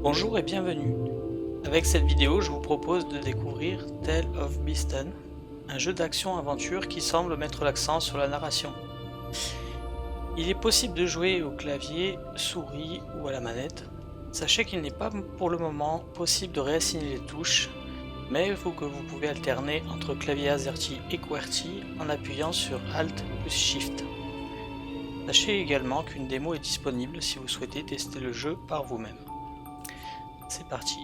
Bonjour et bienvenue. Avec cette vidéo, je vous propose de découvrir Tale of BISTUN, un jeu d'action-aventure qui semble mettre l'accent sur la narration. Il est possible de jouer au clavier, souris ou à la manette. Sachez qu'il n'est pas pour le moment possible de réassigner les touches, mais que vous pouvez alterner entre clavier AZERTY et QWERTY en appuyant sur Alt plus Shift. Sachez également qu'une démo est disponible si vous souhaitez tester le jeu par vous-même. C'est parti.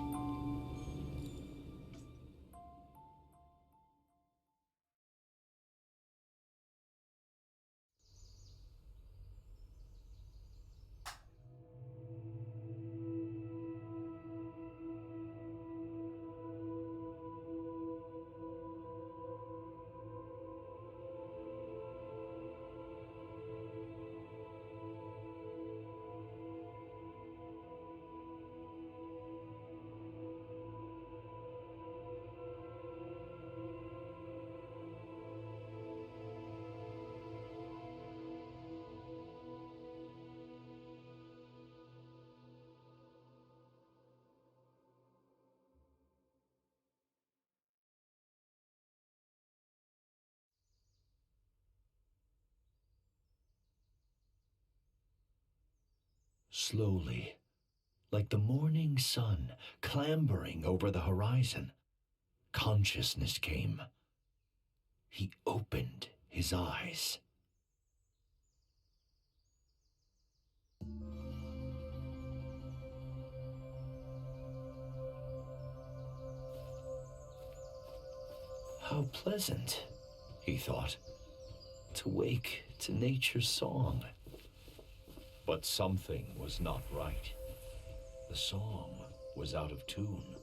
Slowly, like the morning sun clambering over the horizon, consciousness came. He opened his eyes. How pleasant, he thought, to wake to nature's song. But something was not right. The song was out of tune.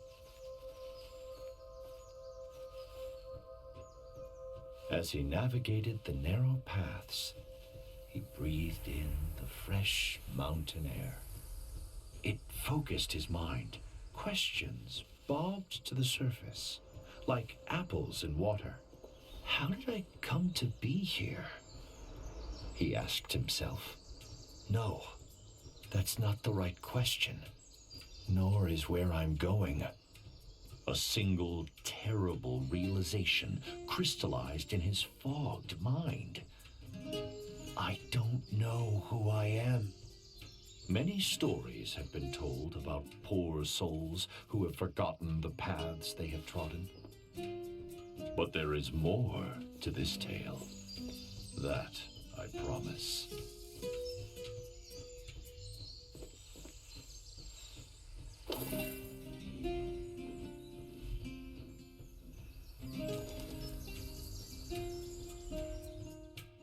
As he navigated the narrow paths, he breathed in the fresh mountain air. It focused his mind. Questions bobbed to the surface, like apples in water. How did I come to be here? He asked himself. No, that's not the right question, nor is where I'm going. A single terrible realization crystallized in his fogged mind. I don't know who I am. Many stories have been told about poor souls who have forgotten the paths they have trodden. But there is more to this tale. That I promise.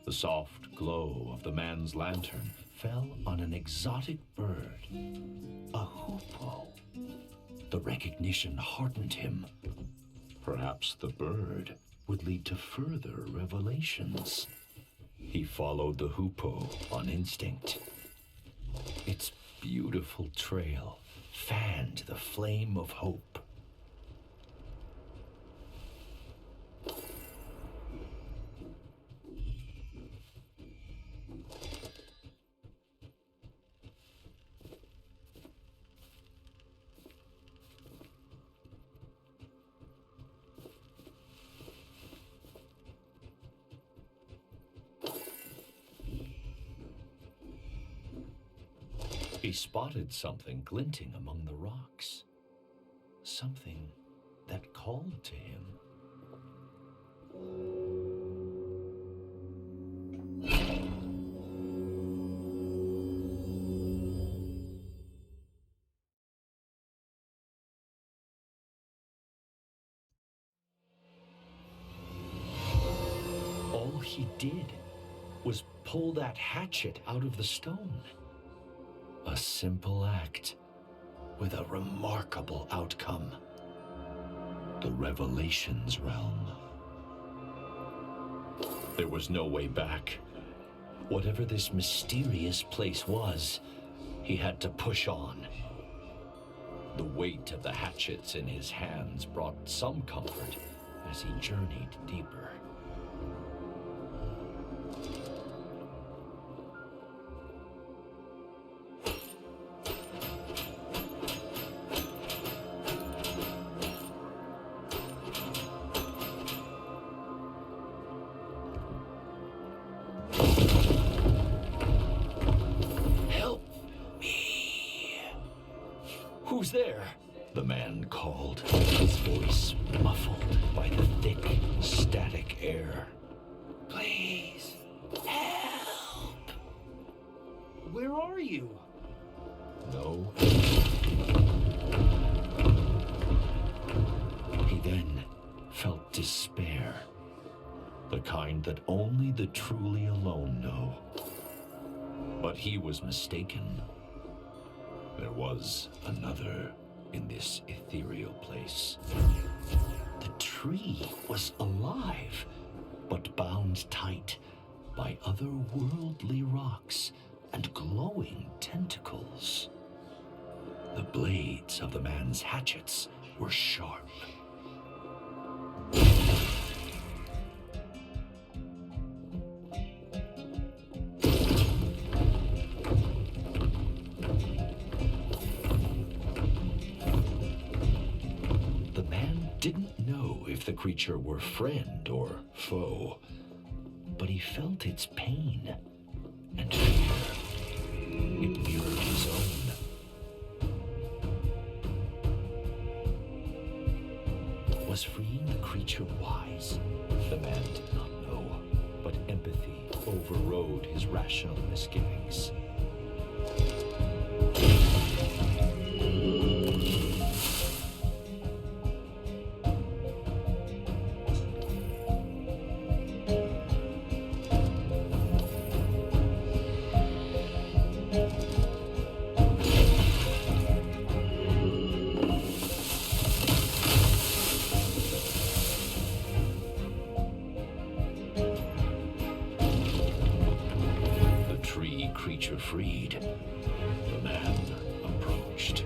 The soft glow of the man's lantern fell on an exotic bird, a hoopoe. The recognition heartened him. Perhaps the bird would lead to further revelations. He followed the hoopoe on instinct. Its beautiful trail fanned the flame of hope. He spotted something glinting among the rocks. Something that called to him. All he did was pull that hatchet out of the stone. A simple act with a remarkable outcome. The Revelations realm. There was no way back. Whatever this mysterious place was, he had to push on. The weight of the hatchets in his hands brought some comfort as he journeyed deeper. Who's there? The man called, his voice muffled by the thick, static air. Please, help! Where are you? No. He then felt despair, the kind that only the truly alone know. But he was mistaken. There was another in this ethereal place. The tree was alive, but bound tight by otherworldly rocks and glowing tentacles. The blades of the man's hatchets were sharp. The man didn't know if the creature were friend or foe, but he felt its pain and fear. It mirrored his own. Was freeing the creature wise? The man did not know, but empathy overrode his rational misgivings. Creature freed, the man approached.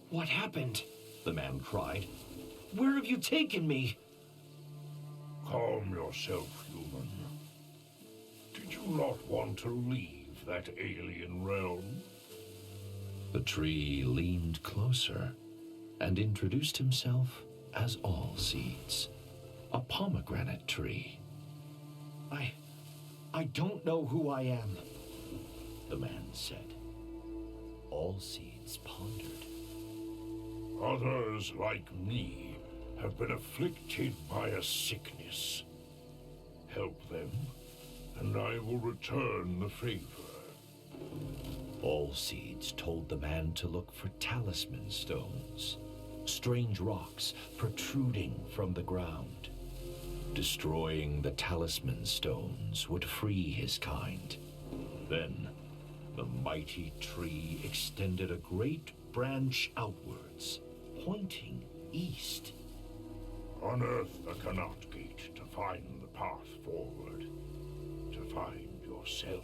What happened? The man cried. Where have you taken me? Calm yourself, human. Did you not want to leave that alien realm? The tree leaned closer and introduced himself as All Seeds, a pomegranate tree. I don't know who I am. The man said. All Seeds pondered. Others like me have been afflicted by a sickness. Help them, and I will return the favor. All Seeds told the man to look for talisman stones, strange rocks protruding from the ground. Destroying the talisman stones would free his kind. Then, the mighty tree extended a great branch outwards, pointing east. Unearth the Canot Gate to find the path forward, to find yourself.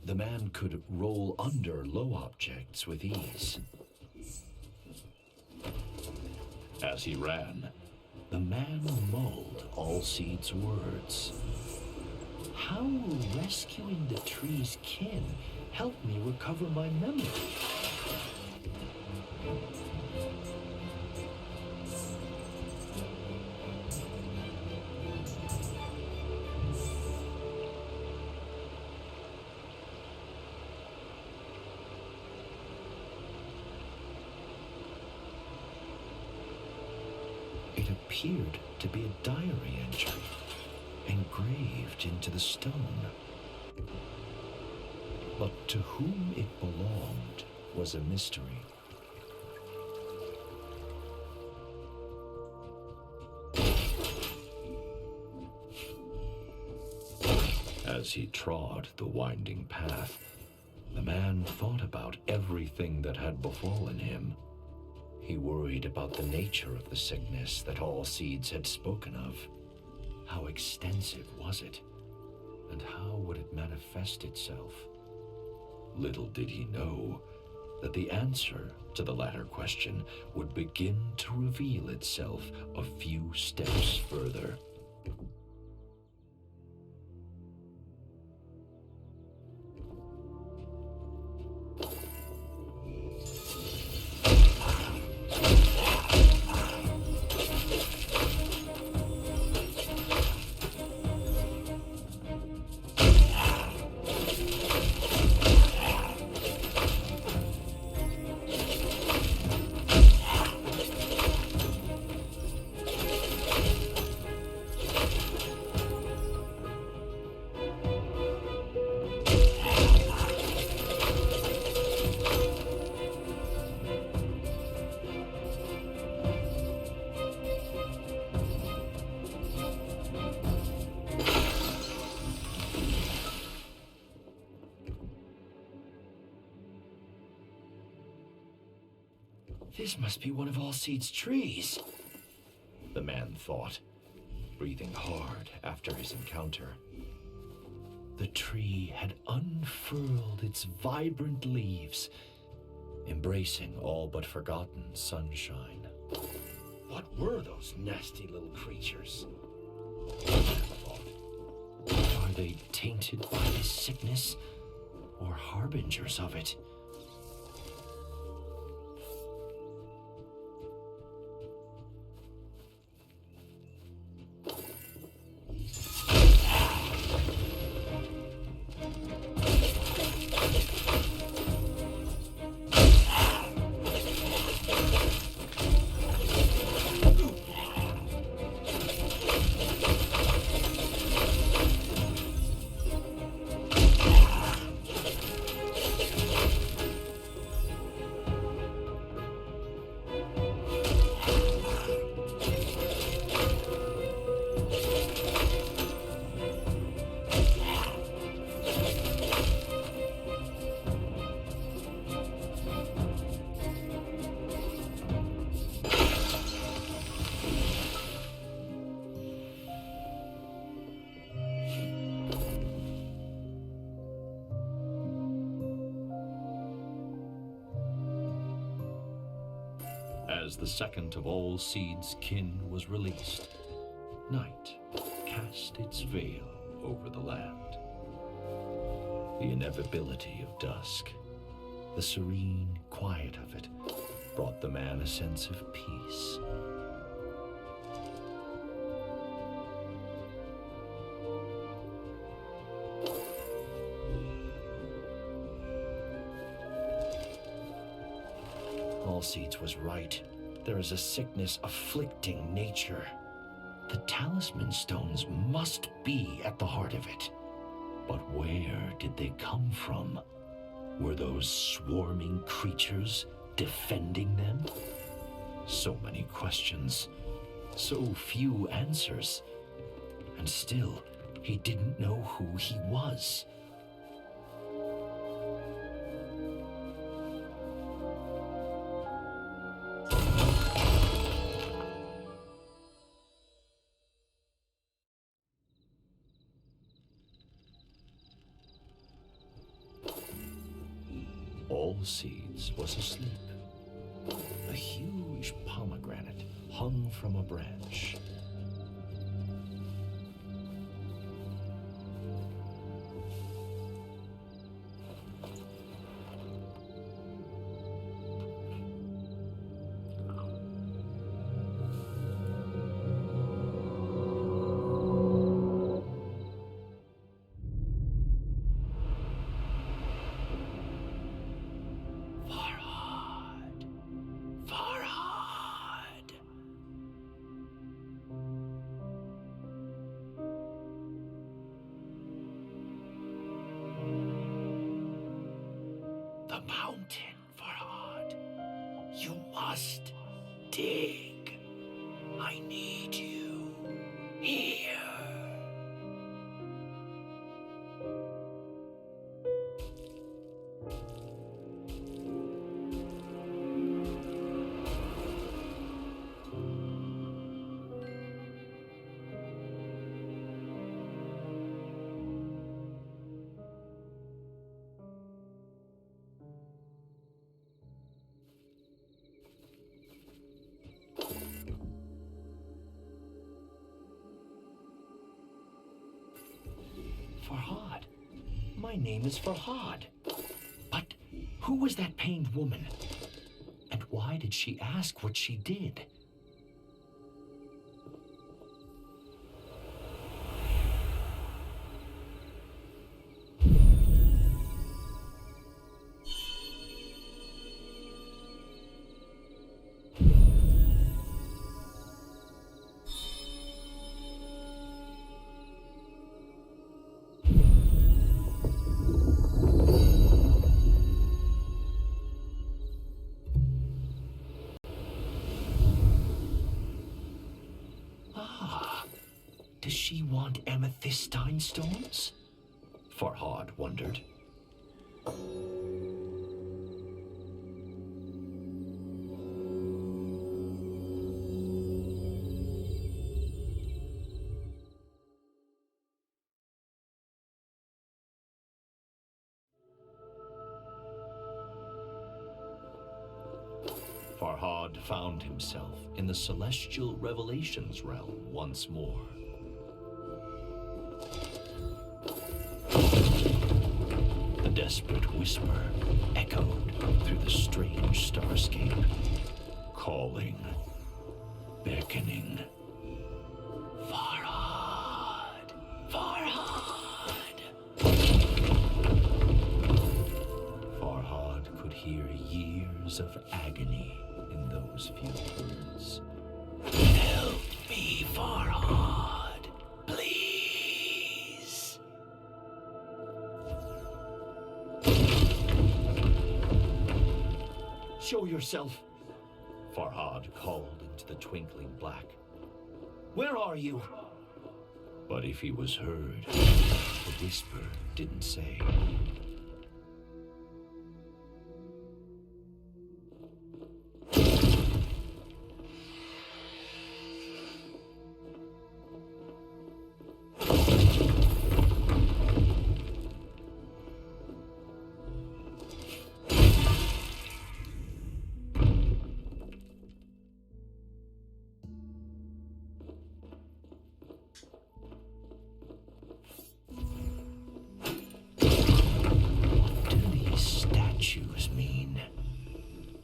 The man could roll under low objects with ease. As he ran, the man mulled All Seeds' words. How will rescuing the tree's kin help me recover my memory? It appeared to be a diary entry, engraved into the stone. But to whom it belonged was a mystery. As he trod the winding path, the man thought about everything that had befallen him. He worried about the nature of the sickness that all seeds had spoken of. How extensive was it? And how would it manifest itself? Little did he know that the answer to the latter question would begin to reveal itself a few steps further. This must be one of Allseed's trees, the man thought, breathing hard after his encounter. The tree had unfurled its vibrant leaves, embracing all but forgotten sunshine. What were those nasty little creatures? Are they tainted by his sickness, or harbingers of it? As the second of Allseed's kin was released, night cast its veil over the land. The inevitability of dusk, the serene quiet of it, brought the man a sense of peace. Allseeds was right. There is a sickness afflicting nature. The talisman stones must be at the heart of it. But where did they come from? Were those swarming creatures defending them? So many questions, so few answers. And still, he didn't know who he was. Allseeds was asleep. A huge pomegranate hung from a branch. The mountain, Farhad. You must dig. I need you here. Farhad. My name is Farhad. But who was that pained woman? And why did she ask what she did? Does she want amethystine stones? Farhad wondered. Farhad found himself in the celestial revelations realm once more. The desperate whisper echoed through the strange starscape, calling, beckoning. Farhad! Farhad! Farhad could hear years of agony in those few words. Help me, Farhad, please. Show yourself, Farhad called into the twinkling black. Where are you? But if he was heard, the whisper didn't say.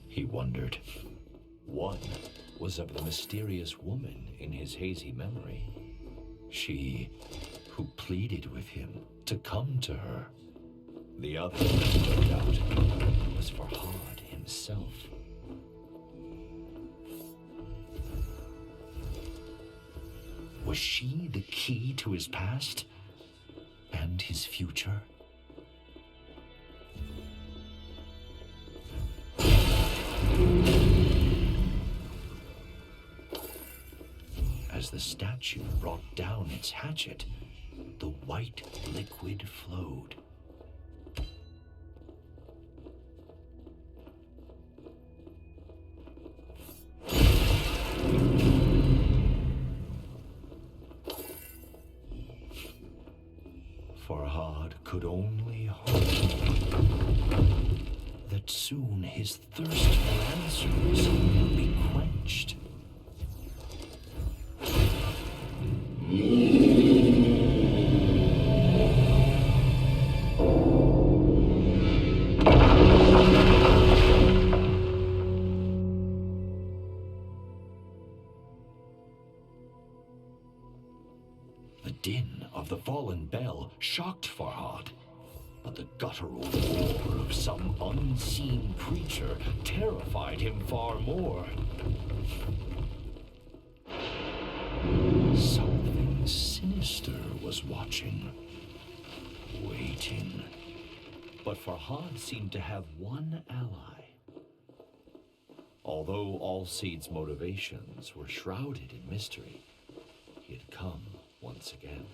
He wondered. One was of the mysterious woman in his hazy memory. She who pleaded with him to come to her. The other, no doubt, was Farhad himself. Was she the key to his past and his future? As the statue brought down its hatchet, the white liquid flowed. Farhad could only hope that soon his thirst for answers would be quenched. The din of the fallen bell shocked Farhad, but the guttural roar of some unseen creature terrified him far more. Something sinister was watching, waiting. But Farhad seemed to have one ally. Although Allseed's motivations were shrouded in mystery, he had come once again.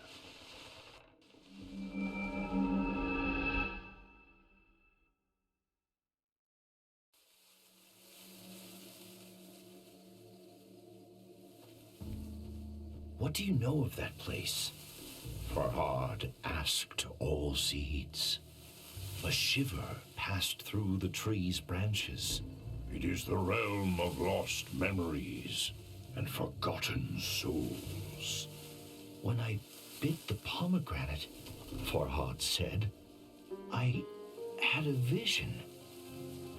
What do you know of that place? Farhad asked Allseeds. A shiver passed through the tree's branches. It is the realm of lost memories and forgotten souls. When I bit the pomegranate, Farhad said. I had a vision.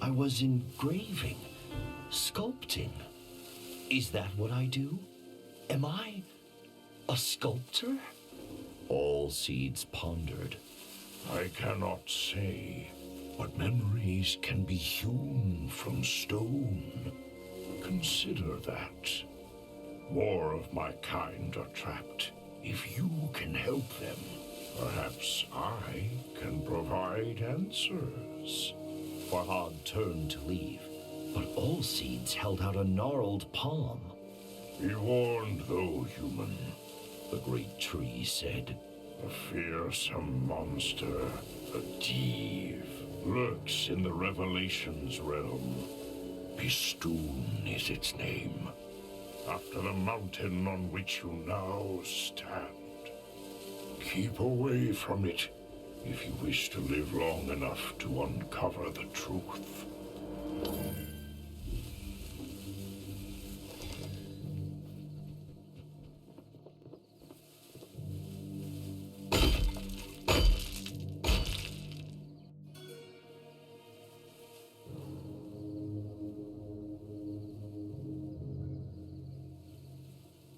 I was engraving, sculpting. Is that what I do? Am I a sculptor? All Seeds pondered. I cannot say, but memories can be hewn from stone. Consider that. More of my kind are trapped. If you can help them, perhaps I can provide answers. Farhad turned to leave, but All Seeds held out a gnarled palm. Be warned, though, human. The great tree said. A fearsome monster, a Div, lurks in the Revelations realm. BISTUN is its name, after the mountain on which you now stand. Keep away from it if you wish to live long enough to uncover the truth.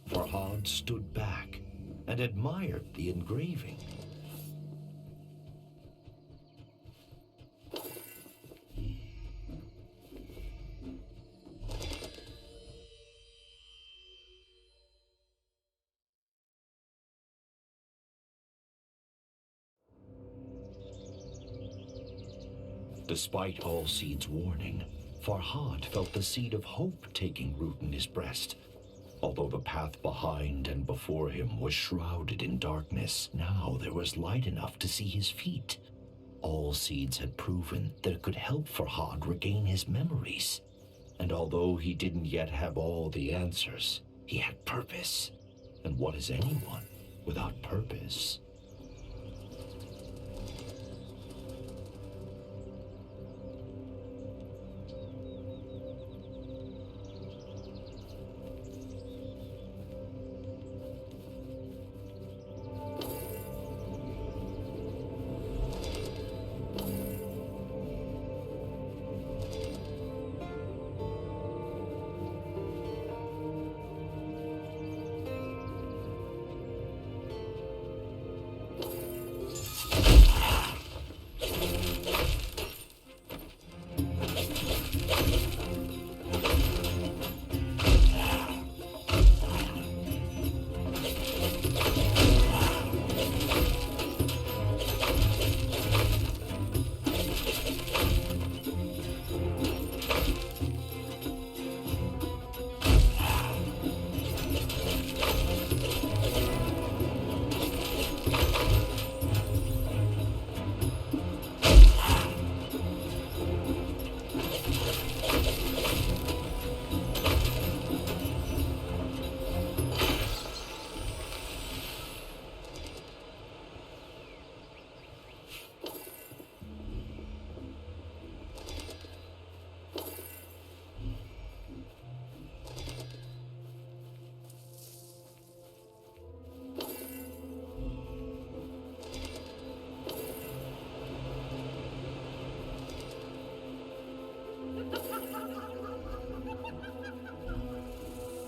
Farhad stood back and admired the engraving. Despite All Seeds' warning, Farhad felt the seed of hope taking root in his breast. Although the path behind and before him was shrouded in darkness, now there was light enough to see his feet. All Seeds had proven that it could help Farhad regain his memories. And although he didn't yet have all the answers, he had purpose. And what is anyone without purpose?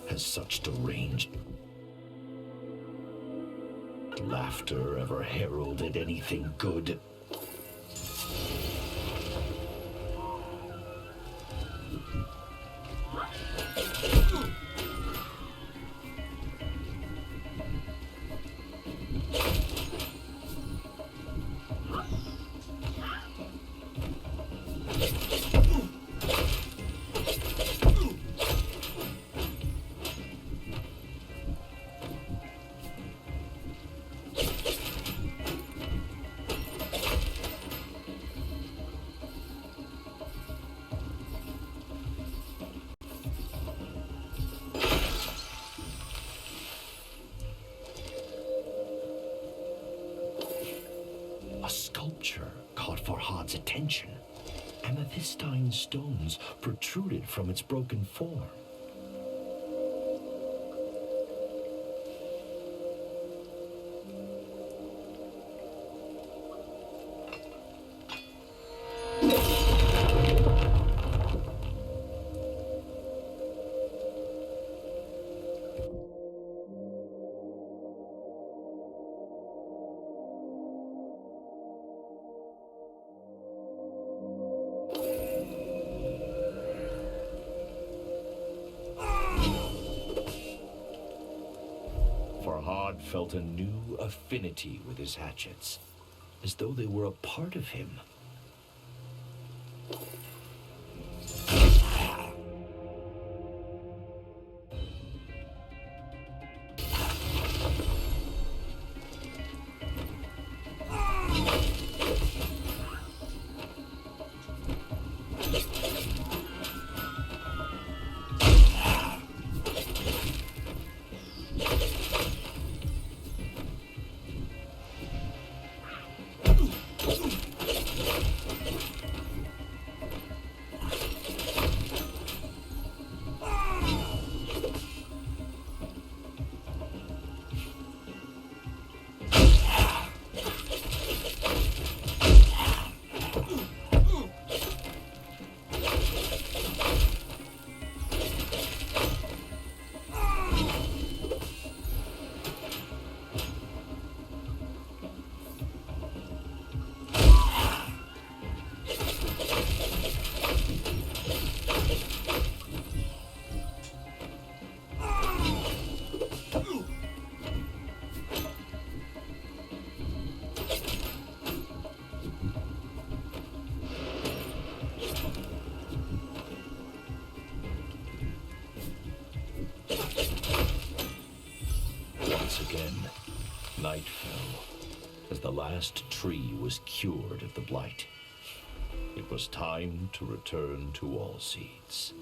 Has such deranged laughter ever heralded anything good? A sculpture caught Farhad's attention. Amethystine stones protruded from its broken form. felt a new affinity with his hatchets, as though they were a part of him. Night fell, as the last tree was cured of the blight. It was time to return to Allseeds.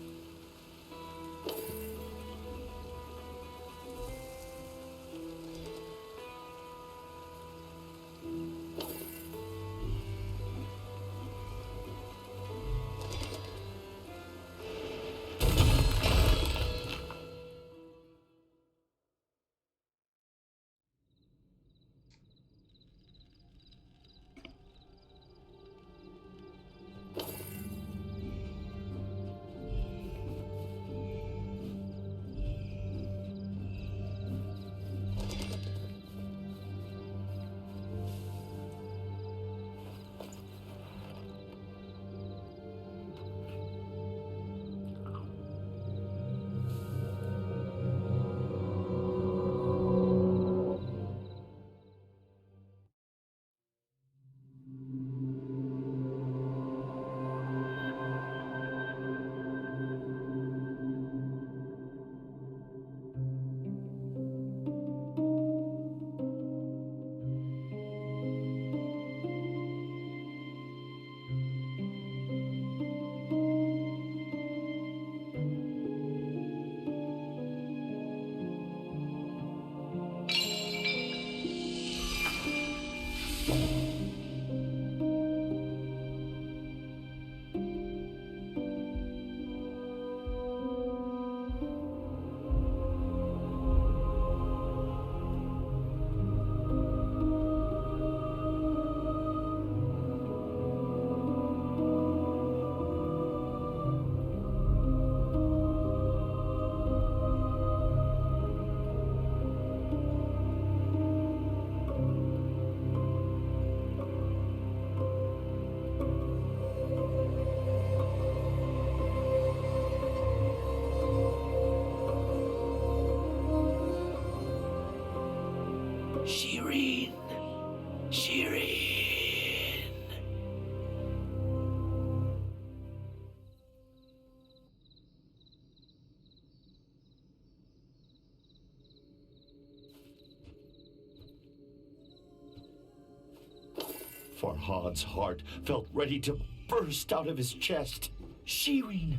Farhad's heart felt ready to burst out of his chest. Shireen,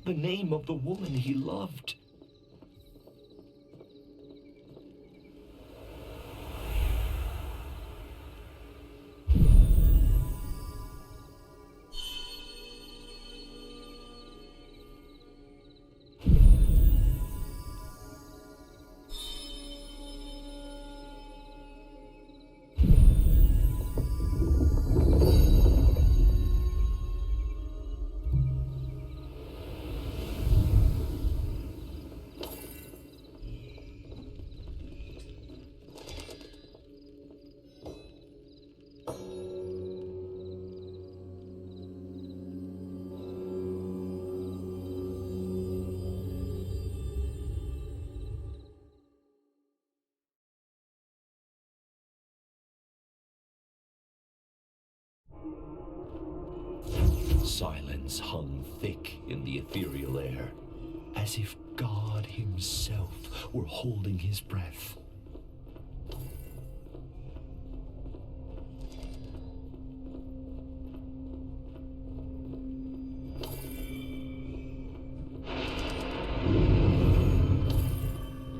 the name of the woman he loved. Silence hung thick in the ethereal air, as if God himself were holding his breath.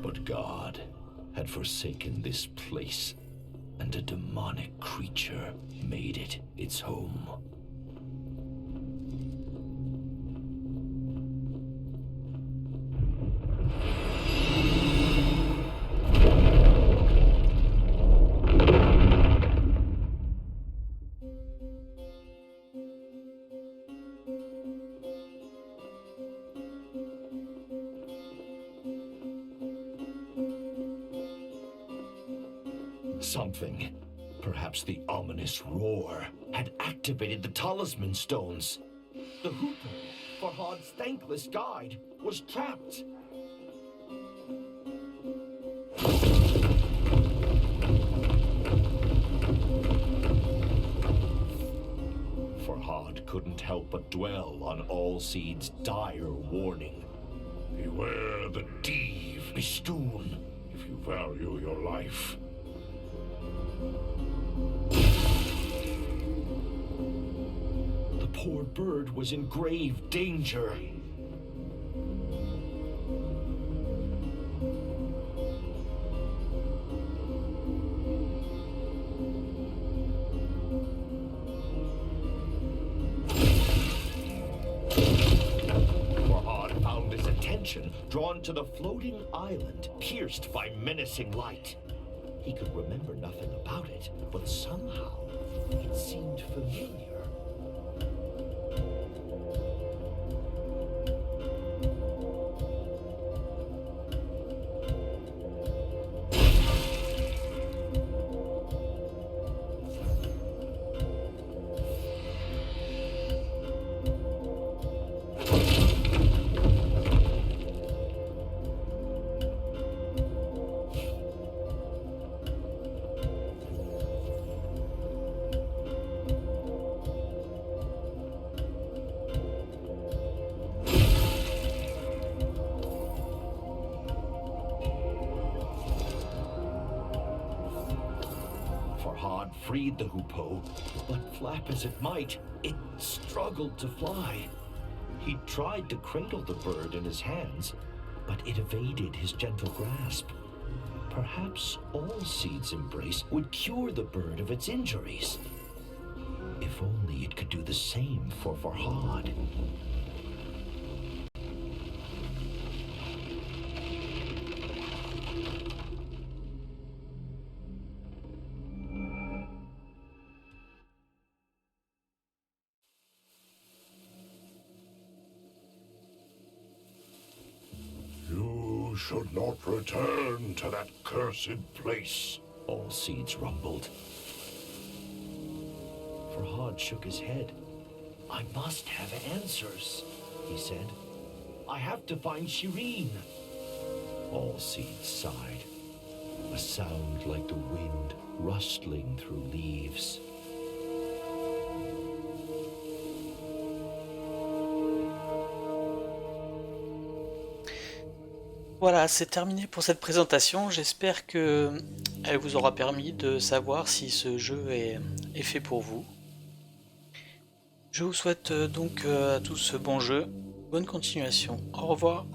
But God had forsaken this place, and a demonic creature made it its home. Something, perhaps the ominous roar, had activated the talisman stones. The Hooper, Farhad's thankless guide, was trapped. Farhad couldn't help but dwell on Allseed's dire warning. Beware the Div, BISTUN, if you value your life. The poor bird was in grave danger. Farhad found his attention drawn to the floating island, pierced by menacing light. He could remember nothing about it, but somehow it seemed familiar. Farhad freed the hoopoe, but flap as it might, it struggled to fly. He tried to cradle the bird in his hands, but it evaded his gentle grasp. Perhaps Allseed's embrace would cure the bird of its injuries. If only it could do the same for Farhad. You should not return to that cursed place. Allseeds rumbled. Farhad shook his head. I must have answers, he said. I have to find Shireen. Allseeds sighed. A sound like the wind rustling through leaves. Voilà, c'est terminé pour cette présentation. J'espère que elle vous aura permis de savoir si ce jeu est fait pour vous. Je vous souhaite donc à tous bon jeu, bonne continuation. Au revoir.